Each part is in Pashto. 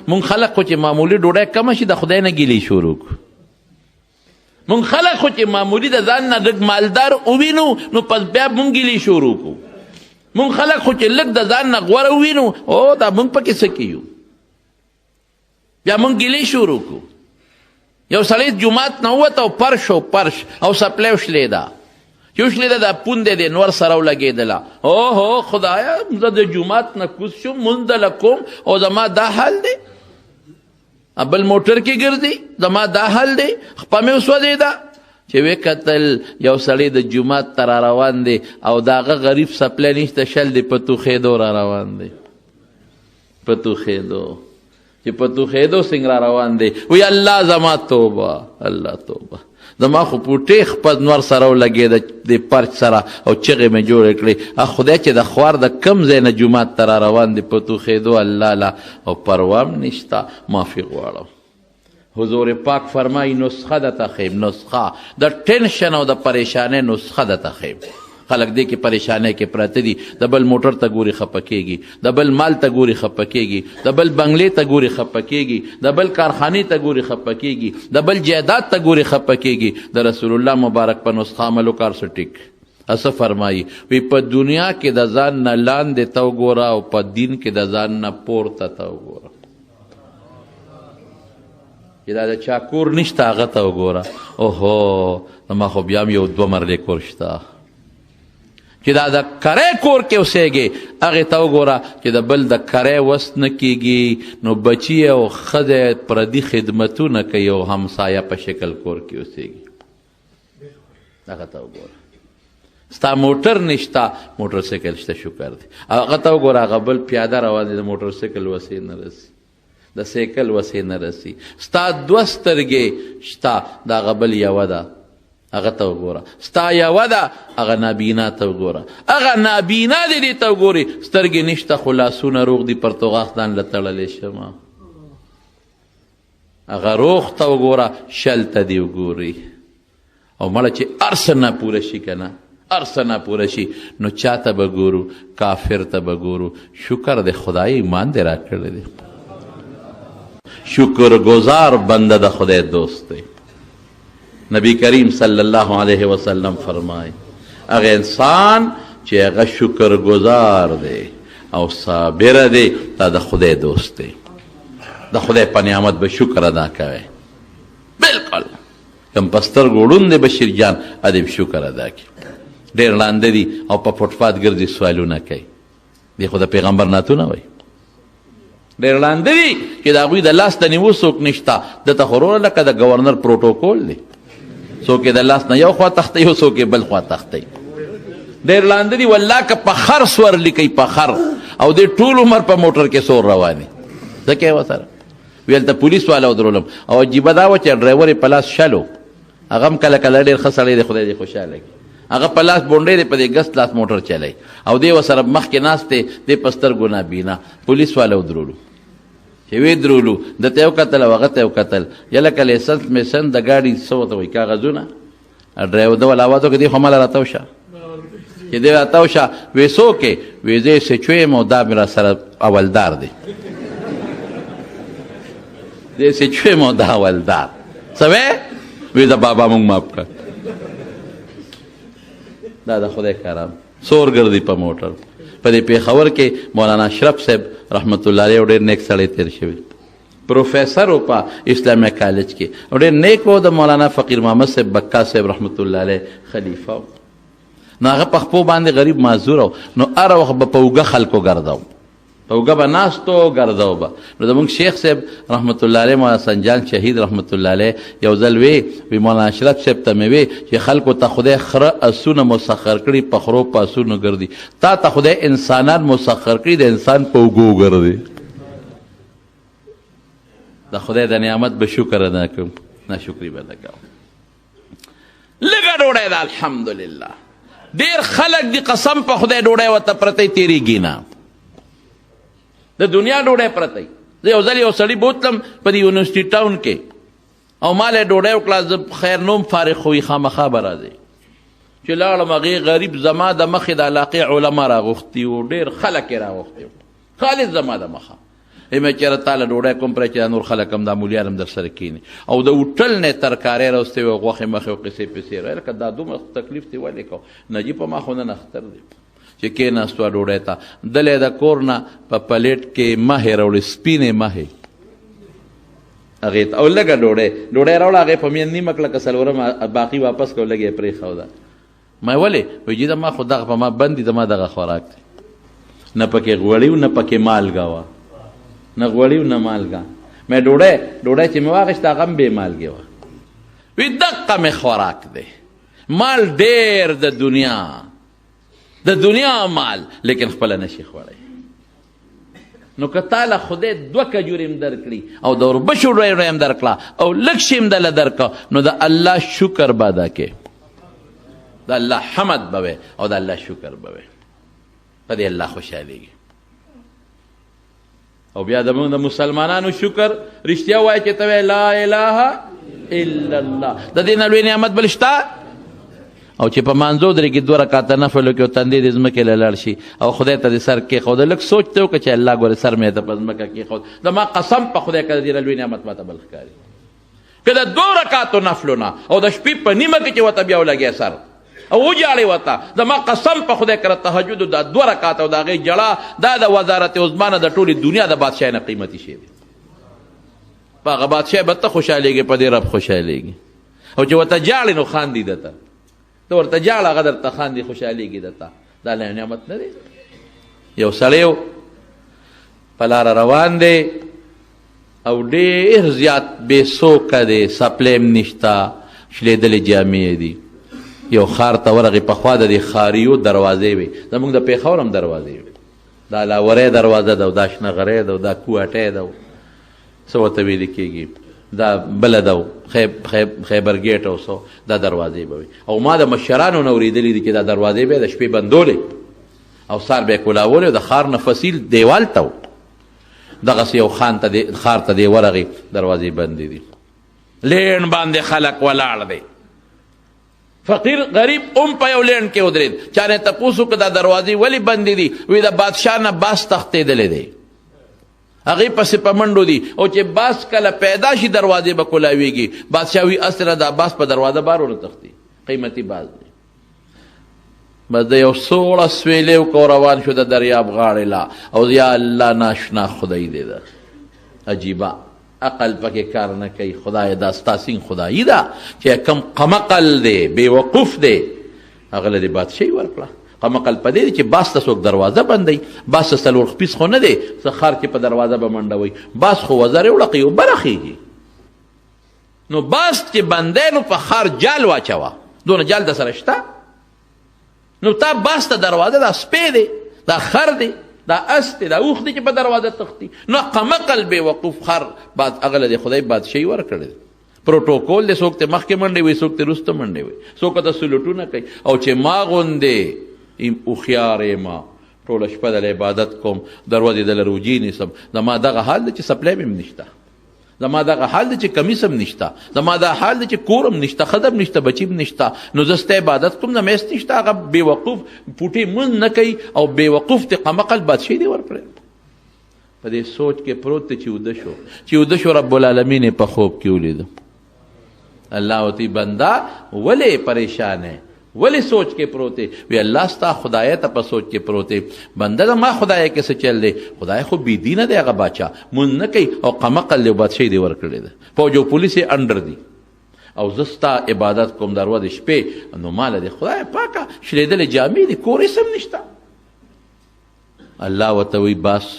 مونږ خلک خو چې معمولي ډوډۍ کمه شي د خدای نه ګیلې شروع کړو. مونږ خلک خو چې معمولي د ځان نه لږ مالدار ووینو نو پس بیا مونږ ګیلې شروع کړو. مونږ خلک خو چې لږ د ځان نه غوره ووینو او دا مونږ پکې څه کیو بیا مونږ ګیلې شروع کړو. یو سړی جومات نه ووت او پرش او سپلی وشلېده چې وشلېده دا پونده دی نور سره ولګېدله. اوهو خدایه زه د جومات نه کوز شم مونځ دله کوم او زما دا حال دی. بل موټر کې ګرځي زما دا حال دی. خپه مې وسوځېده چې ویې کتل یو سړی د جومات ته را روان دی او د هغه غریب سپلی نشته شل دی په توخېدو را روان دی. په توخېدو چې په توخېدو څنګه را روان دی. وی الله زما توبه الله توبه زما خو پوټې خپل نور سره ولګېده د پرچ سره او چغې مې جوړې کړې. خدای چې د خوار د کم ځای نه جومات ته را روان دی په توخېدو الله لا او پروام نشته معافي غواړم. حضور پاک فرمایي نسخه درته ښیم نسخه د ټینشن او د پریشانۍ نسخه درته ښیم. خلک دې کې پریشانۍ کې پراته دي. د بل موټر ته ګوري خفه کېږي د بل مال ته ګوري خفه کېږي د بل بنګلې ته ګوري خفه کېږي د بل کارخانې ته ګوري خفه کېږي د بل جایداد ته ګوري خفه کېږي. د رسول الله مبارک په نسخه عمل وکړ څه ټیک څه فرمایي وی په دنیا کې د ځان نه لاندې ته وګوره او په دین کې د ځان نه پورته ته وګوره. چې دا د چا کور نشته هغه ته وګوره. اوهو زما خو بیا هم یو دوه مرلې کور شته. چې دا د کری کور کې اوسېږي هغې ته وګوره چې د بل د کری وس نه کېږي نو بچي او ښځې پردي خدمتونه کوي او همسایه په شکل کور کې اوسېږي. هغه ته وګوره. ستا موټر نشته موټر سایکل شته شکر دی. هغه ته وګوره هغه بل پیاده روان دی د موټر سایکل وسې نه رسي د سایکل وسې نه رسي. ستا دوه سترګې شته د هغه بل یوه ده هغه ته وګوره. ستا یوه ده هغه نابینا ته وګوره. هغه نابینا دی دې ته وګورې سترګې نشته خو لاسونه روغ دي پرتوغاښ ځان له تړلی شمه. هغه روغ ته وګوره شل ته دې وګوري. او مړه چې هر څه نه پوره شي که نه هر څه نه پوره شي نو چا ته به ګورو کافر ته به ګورو. شکر د خدای ایمان دې را کړی دی. شکرگزار بنده د خدای دوست دی. نبی کریم صلی الله علیه وسلم فرمای هغه انسان چې هغه شکرگزار دی او صابر دی دا د خدای دوست دی. د خدای په نعمت به شکر ادا کوي. بالکل کم په سترګو ړوند دی بشیر جان ادب شکر ادا کوي. ډېر ړانده دي او په فوټپات ګرځي سوالونه کوي. دی خو د پیغمبر نعتونه وایي. ډېر ړانده دي چې د هغوی د لاس د نیوه څوک نشته. دته خو وروره لکه د ګورنر پروټوکول دی. څوک یې د لاس نه یو خوا تختی او څوک یې بل خوا تختی. ډېر ړانده دي والله که په خر سورلي کوي په خر او دې ټول عمر په موټر کې سور رواني. څه کوې ورسره ویل ته پولیس والا ودرولم او عجیبه دا وه چې ډرایور یې په لاس شلو. هغه هم کله کله ډېر ښه سړی دی خدای دې خوشحاله کړي. هغه په لاس بونډۍ دی په دې ګس لاس موټر چلی او دې ورسره مخکې ناست دی دې په سترګو نابینا. پولیس والا ودرولو چې وی درولو ده ته یې وکتل او هغه ته یې وکتل یلکه لیسنس میسن د ګاډي څه ورته وایي کاغذونه ډرایور ده ول اواز وکړه دې خو ماله راتاو شه چې دې راتاو شه وی څوک یې وی زه یې سچو یم او دا مې را سره اولدار دی. دې سچو یم او دا اولدار څه وی وی د بابا مونږ ماف کړه. دا د خدای کرم سور ګرځي په موټر. په دې پېښور کې مولانا اشرف صاحب رحمت الله علیه ډېر نیک سړی تېر شوی پروفیسر و په اسلامیه کالج کې او ډېر نیک و. د مولانا فقیر محمد صاحب بکا صاحب رحمت الله علیه خلیفه و. نو هغه په خپو باندې غریب معذور و نو هر وخت به په اوږه خلکو ګرځاو په اوږه به ناست و ګرځاو به. نو زموږ شیخ صاحب رحمت الله علیه مولانا سنجان شهید رحمت الله علیه یو ځل وی مولانا اشرف صاحب ته مې وی چې خلکو ته خدای خره اسونه مسخر کړي په خرو په اسونو ګرځي تا ته خدای انسانان مسخر کړي د انسان په اوږو ګرځي. د خدای د نعمت به شکر ادا کوم ناشکري به نه کوم. لږه ډوډۍ ده الحمدلله. ډېر خلک دي قسم په خدای ډوډۍ ورته پرتی تېرېږي نه د دنیا ډوډۍ پرتی. زه یو ځل یو سړي بوتلم په دې یونیورسټي ټاون کې او ما له ډوډۍ وکړه. زه خیر نوم فارغ خو وي خامخا به راځئ چې لاړم هغې غریب زما د مخې د علاقې علما راغوښتي وو ډېر خلک یې راغوښتي وو خالص زما د مخه. مې چېرې تاله ډوډۍ کوم پرې چې دا نور خلک هم دا مولیان هم در سره کښېني او د هوټل نه ترکارۍ راوستې وې غوښې مخې او قصې پسې لکه دا دومره تکلیف دې ولې کو نجیب په ما خو نن اختر دی چې کېناستو ډوډۍ ته دلې د کور نه په پلیټ کې مهې راوړې سپینې مهې هغې ته او لږه ډوډۍ راوړه هغې په مین نیمه کړه که څلورم باقي واپس کړه لږ یې پرېښوده ما ولې وایي جي ما خو دغه په ما بند دي زما دغه خوراک دی نه پکې غوړي نه پکې مالګه وه نه غوړي نه مالګه مې ډوډۍ چې مې واخېسته هغه هم بې مالګې وه وی دقه مې خوراک دی مال ډېر د دنیا مال لیکن خپله نشي خوړی نو که تاله خدای 2 کجورې هم درکړي او د وربشو ډوډۍ هم درکړه او لږ شي هم دله درکړه نو د الله شکر به ادا کې د الله حمد به وی او د الله شکر به وی په دې الله خوشحالېږي او بیا زموږ د مسلمانانو شکر رښتیا وایي چې ته وایې لا اله الا الله د دې نه لوی نعمت بل شته او چې په مانځو درېږي 2 رکعاته نفل وکړي او تندې دې ځمکې له لاړ شي او خدای ته دې سر کېښوده لږ سوچ ته وکړه چې الله ګورې سر مې ته په ځمکه کېښود زما قسم په خدای که د دې نه لوی نعمت ماته بل ښکاري که د 2 رکعاتو نفلو نه او د شپې په نیمه کې چې ورته بیا ولګې سر او وجاړې ورته زما قسم په خدای که د تهجدو دا 2 رکعاته او د هغې جړه دا د وزارت عظما نه د ټولې دنیا د بادشاه نه قیمتي شی دی په هغه بادشاه به ته خوشحالېږې په دې رب خوشحالېږي او چې ورته جاړې نو خاندي درته ته ورته جاړه هغه درته خاندي خوشحالېږي درته دا لوی نعمت نه دی یو سړی په لاره روان دی او ډېر زیات بې سوکه دی سپلی هم نشته شلېدلې جامې دي یو ښار ته ورغې پخوا د دې ښاریو دروازې وې زموږ د پېښور هم دروازې وې دا لاورۍ دروازه ده او دا شنه غرۍ ده او دا کوهټۍ ده څه ورته ویلې کېږي دا بله ده خیبر ګیټ او څه دا دروازې به وي او ما د مشرانو نه اورېدلي دي چې دا دروازې به یې د شپې بندولې او سار به یې کولولې او د ښار نه فصیل دیوال ته و دغسې یو ښار ته دې ورغې دروازې بندې دي لین باندې خلک ولاړ دی فقیر غریب په یو لین کې ودرېد چا نه تپوس وکړه دا دروازې ولې بندې دي وی د بادشاه نه باز تښتېدلی دی هغې پسې په منډو دي او چې باز کله پیدا شي دروازې به کولاویږي بادشاه وي اسره دا باز په دروازه بار ونه تښتي قیمتي باز دی بس د یو سوړه سویلې وکړو روان شو د دریاب غاړې لا او یا الله ناشنا خدای دی ده عجیبه عقل پکې کار نه کوي خدای دا ستاسین خدایي ده چې کم قمقل دی بېوقوف دی هغه له دې بادشاهي ورکړه قمقل په دې دی چې باز ته څوک دروازه بندوي باز ته 4 خپیس خو نه دی څه ښار کې په دروازه به منډوي باز خو وزرې وړقوي او برخېږي نو باز چې بندی نو په ښار جال واچوه دونه جال د سره شته نو تا باز ته دروازه دا سپی دی دا خر دی دا اس دی دا اوښ دی چې په دروازه تښتي نو قمقل بې وقوف خر هغه له د خدای بادشاهي ورکړې دی پروټوکول دی څوک ته مخکې منډې وي څوک ته وروسته منډې وي څوک ته سلوټونه کوي او چې ما غوندې هوښیار یم ټوله شپه دله عبادت کوم دروازې دله روجې نیسم زما دغه حال دی چې سپلی مې هم نشته زما دغه حال دی چې کمیس هم نشته زما دا حال دی چې کور هم نشته ښځه هم نشته بچي هم نشته نو زه ستا عبادت کوم نه میس نشته هغه بېوقوف پوټې مونځ نه کوي او بېوقوف د قمقل بادشاهي دی ورکړی په دې سوچ کې پروت دی چې وده شو رب العالمین یې په خوب کې ولیده الله ورته بنده ولې پریشان یې ولی سوچ کې پروت دی وی الله ستا خدای ته په سوچ کې پروت دی بنده دا ما خدای کې څه چل دی خدای خو بی دینه دی هغه باچا مونږ نه کوي او قمقل دی بادشاهي دی ورکړی دی فوج او پولیس یې انډر دی او زه ستا عبادت کوم د ورځې شپې نو ماله دی خدای پاکه شلېدلې جامې دي کور هېڅ هم نشته الله ورته وی بس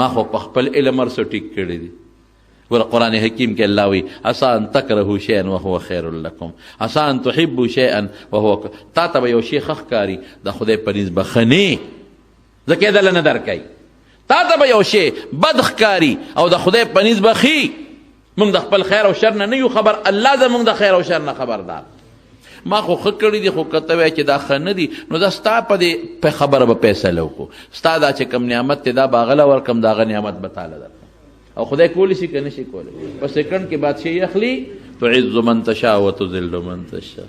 ما خو په خپل علم هر څه ټیک کړی دی ګوره قرآن حکیم کې الله وی عسى ان تکرهوا شیئا وهو خیر لکم عسى ان تحبوا شیئا وهو تا ته به یو شی ښه ښکاري د خدای په نسبت بخنې ځکه دله نه درکوي تا ته به یو شی بد ښکاري او د خدای په نسبت ښي موږ د خپل خیر او شر نه یو خبر الله زموږ د خیر او شر نه خبردار ما خو ښه کړي دي خو که ته وایې چې دا ښه نه دي نو دا ستا په دې خبره به فیصله وکړو ستا دا چې کوم نعمت دی دا به هغه له ورکړم د هغه نعمت به تاله درکړم او خدای کولی شي که نشي کولی په سیکنډ کې بادشاهي اخلي تعز من تشاء وتذل من تشاء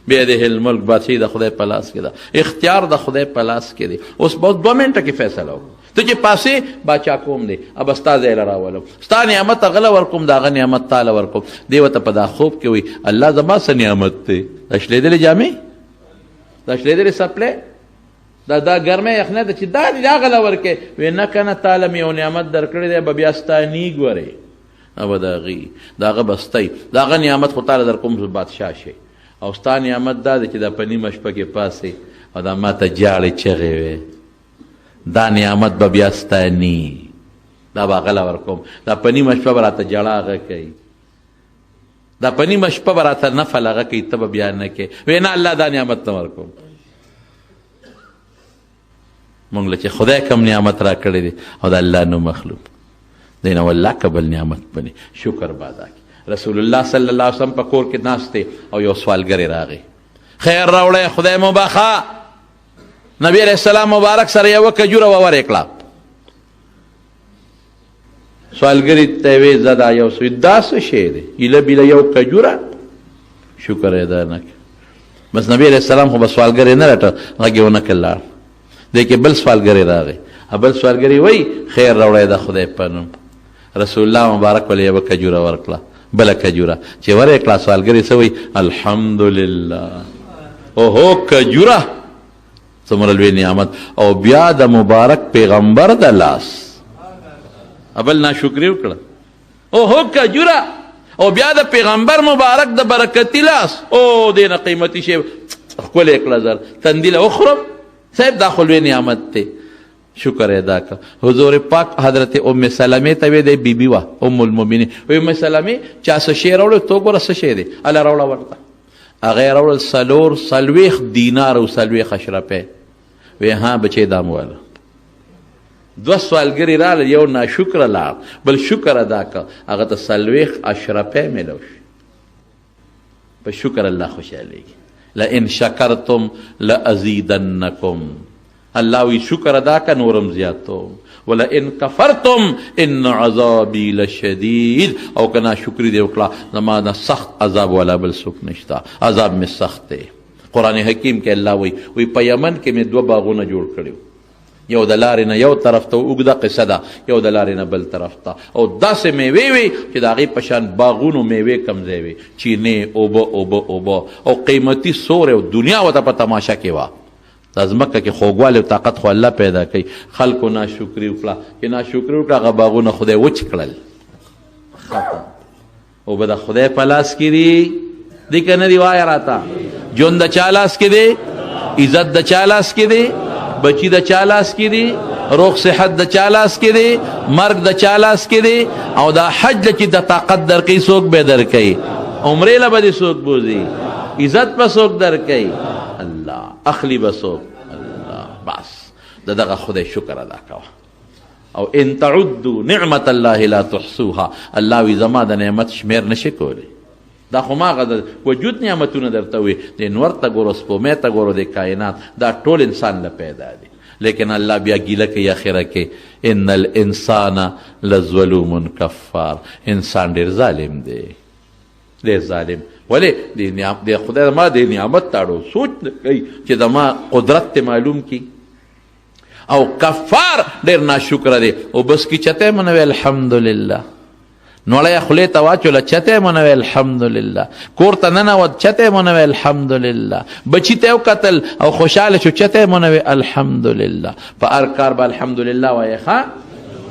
بیده الملک بادشاهي د خدای په لاس کې ده اختیار د خدای په لاس کې دی اوس بس 2 منټه کې فیصله وکړو ته چې پاسې باچا کوم دی اب ستا ځای له راولم ستا نعمت غله ورکوم د هغه نعمت تاله ورکوم دی ورته په دا خوب کې وایي الله زما څه نعمت دی دا شلېدلې جامې دا شلېدلې څپلې دا ګرمه یخنه ده چې دا دې هغه له ورکې وایي نه که نه تاله مې یو نعمت درکړی دی به بیا ستا نیګ ورې ابه د هغې د هغه بستی د هغه نعمت خو تاله در کوم بادشاه شي او ستا نعمت دا دی چې دا په نیمه شپه کې پاسې او دا ما ته جاړې چغې وې دا نعمت به بیا ستا نی دا به هغه له ورکوم دا په نیمه شپه به راته ژړا هغه کوي دا په نیمه شپه به راته نفل هغه کوي ته به بیا نه کوې وی نه الله دا نعمت نه ورکوم مونږ له چې خدای کم نعمت را کړی دی او د الله نو مخلوق دی نه والله که بل نعمت بني شکر به ادا کړي رسول الله صلی الله علیه وسلم په کور کې ناست دی او یو سوالګری راغی خیر راوړی خدای مو بخا نبی علیہ السلام مبارک سره یوه کجوره وورې کړه سوالګري ته یې ویې زه دا یو څه دا څه شی دی ایله بیله یو کجوره شکر یې ادا نه کړ بس نبی علیہ السلام خو به سوالګری نه رټه غږ یې ونه کړ لاړ دی کې بل سوالګری راغی بل سوالګری وایي خیر راوړی د خدای په نوم رسول الله مبارک ولې یوه کجوره ورکړه بله کجوره چې ورې کړه سوالګري څه وایي الحمدلله اوهو کجوره څومره لوی نعمت او بیا د مبارک پیغمبر د لاس بل ناشکري وکړه اوهو کجوره او بیا د پیغمبر مبارک د برکتي لاس او دې نه قیمتي شی ښکلی کړه زر تندي له وخورم صاحب دا خو لوی نعمت دی شکر ادا کړه حضور پاک حضرت ام سلمې ته وی دی بیبي وه ام المؤمنین وی ام سلمې چا څه شی راوړی تو ګوره څه شی دی الله راوړه ورته هغه یې راوړل څلوېښت دینار او 40 اشرفې وی ها بچې دا مو واله دوه سوالګري راغلل یو ناشکره لاړ بل شکر ادا کړه هغه ته 40 اشرفې میلو شي په شکر الله خوشحالېږي لئن شکرتم لازیدنکم الله وی شکر ادا کا نورم زیاتوم ولئن کفرتم ان عذابی لشدید او کنا شکری دی وکړه زما نه سخت عذاب والا بل څوک نشته عذاب می سخت دی قرآن حکیم کې الله وی په یمن کې می 2 باغونه جوړ کړیو یو د لارې نه یو طرف ته اوږده قصه ده یو د لارې نه بل طرف ته او داسې میوې وي چې د هغې په شان باغونو میوې کم ځای وي چینې اوبه او قیمتي سور او دنیا ورته په تماشه کې وه دا ځمکه کې خوږوالی او طاقت خو الله پیدا کوي خلکو ناشکري وکړه چې ناشکري وکړه هغه باغونه خدای وچ کړل ختم اوبه د خدای په لاس کې دي دی که نه دي وایه راته ژوند د چا لاس کې دی عزت د چا لاس کې دی بچی د چا لاس کې دی روغ صحت د چا لاس کې دی مرګ د چا لاس کې دی او دا حج چې د طاقت درکوي څوک به درکوي عمرې له به دې څوک بوځي عزت به څوک درکوي الله اخلی به څوک الله بس د دغه خدای شکر ادا کوه او ان تعدوا نعمت الله لا تحصوها الله وی زما د نعمت شمیر نشي کولی دا خو ما غد وجود نعمتونه درته وي د نور ته ګورو سپومې ته ګورو د کائنات دا ټول انسان له پیدا دي لیکن الله بیا ګیله کوي اخره کې ان الانسان لظلوم کفار انسان ډېر ظالم دی ډېر ظالم ولې د خدای ما د نعمت تاړو سوچ نه کوي چې د ما قدرت ته معلوم کی او کفار ډېر ناشکره دی او بس کی چته منوي الحمدلله نوړی خولې ته واچوله چته منوي الحمدلله کور ته ننوت چته منوي الحمدلله بچي ته وکتل او خوشحاله شو چته منوي الحمدلله په هر کار به الحمدلله وایې ښه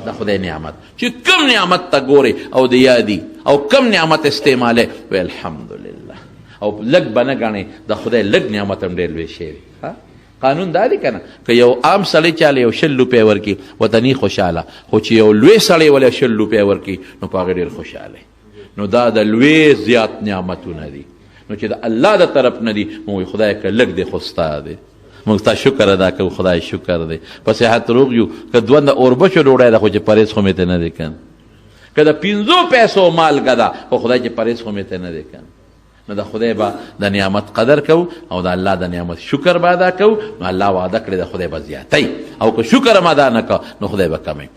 د خدای نعمت چې کم نعمت ته ګورې او د یادي او کم نعمت استعمالې وی الحمدلله او لږ به نه ګڼې د خدای لږ نعمت هم ډېر لوی شی وي قانون دا دی که نه که یو عام سړی چاله یو 100 روپۍ ورکړي وطني خوشحاله خو چې یو لوی سړی ولې 100 روپۍ ورکړي نو په هغې ډېر خوشحاله نو دا د لوی زیات نعمتونه دي نو چې د الله د طرف نه دي موږ خدای که لږ دی خو ستا دی موږ ستا شکر ادا کوو خدای شکر دی په صحت روغ یو که دونده اوربشو ډوډۍ ده خو چې پرهیز خو مې ته نه دی کن که د 5 پیسو مالګه ده خو خدای چې پرهیز خو مې ته نه دی کن نو د خدای به د نعمت قدر کو او د الله د نعمت شکر به ادا کو نو الله وعده کړی د خدای به زیاتی او که شکر هم ادا نه کو نو خدای به کمی